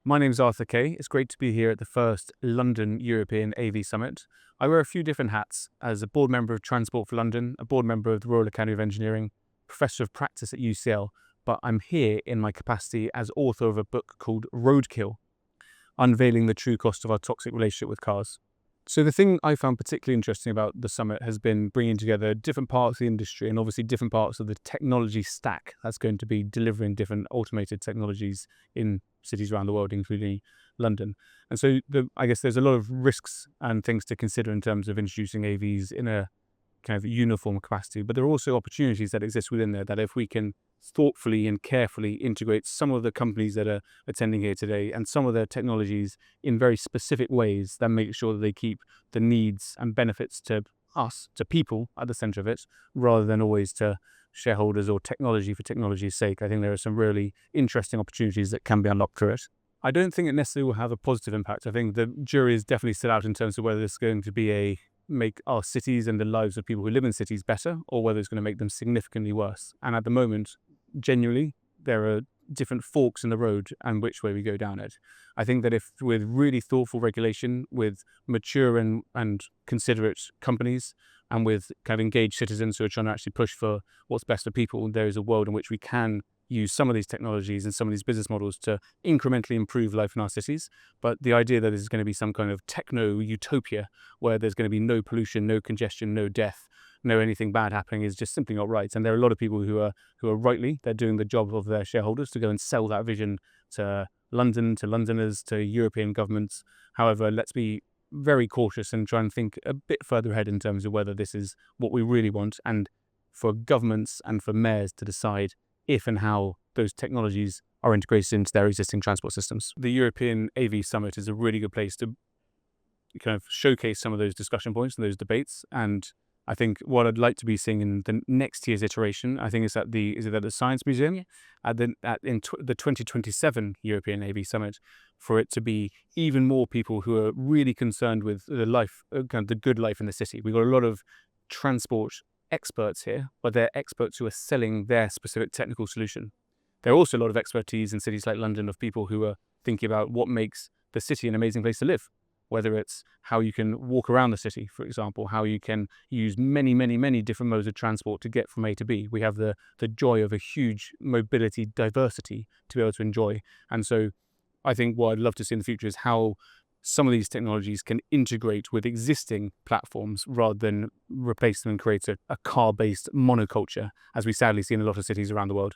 My name's Arthur Kay. It's great to be here at the first London European AV Summit. I wear a few different hats as a board member of Transport for London, a board member of the Royal Academy of Engineering, professor of practice at UCL, but I'm here in my capacity as author of a book called Roadkill, Unveiling the True Cost of Our Toxic Relationship with Cars. So the thing I found particularly interesting about the summit has been bringing together different parts of the industry and obviously different parts of the technology stack that's going to be delivering different automated technologies in cities around the world, including London. And so I guess there's a lot of risks and things to consider in terms of introducing AVs in a kind of uniform capacity, but there are also opportunities that exist within there that if we can thoughtfully and carefully integrate some of the companies that are attending here today and some of their technologies in very specific ways that make sure that they keep the needs and benefits to us, to people at the center of it, rather than always to shareholders or technology for technology's sake. I think there are some really interesting opportunities that can be unlocked through it. I don't think it necessarily will have a positive impact. I think the jury is definitely still out in terms of whether this is going to make our cities and the lives of people who live in cities better, or whether it's going to make them significantly worse. And at the moment, genuinely, there are different forks in the road and which way we go down it. I think that if with really thoughtful regulation, with mature and considerate companies, and with kind of engaged citizens who are trying to actually push for what's best for people, there is a world in which we can use some of these technologies and some of these business models to incrementally improve life in our cities. But the idea that this is going to be some kind of techno-utopia where there's going to be no pollution, no congestion, no death, no anything bad happening is just simply not right. And there are a lot of people who are rightly, they're doing the job of their shareholders to go and sell that vision to London, to Londoners, to European governments. However, let's be very cautious and try and think a bit further ahead in terms of whether this is what we really want, and for governments and for mayors to decide if and how those technologies are integrated into their existing transport systems. The European AV Summit is a really good place to kind of showcase some of those discussion points and those debates. And I think what I'd like to be seeing in the next year's iteration, I think is at the Science Museum, in the 2027 European AV Summit, for it to be even more people who are really concerned with the life, kind of the good life in the city. We've got a lot of transport experts here, but they're experts who are selling their specific technical solution. There are also a lot of expertise in cities like London of people who are thinking about what makes the city an amazing place to live, whether it's how you can walk around the city, for example, how you can use many, many, many different modes of transport to get from A to B. We have the joy of a huge mobility diversity to be able to enjoy. And so I think what I'd love to see in the future is how some of these technologies can integrate with existing platforms rather than replace them and create a car-based monoculture, as we sadly see in a lot of cities around the world.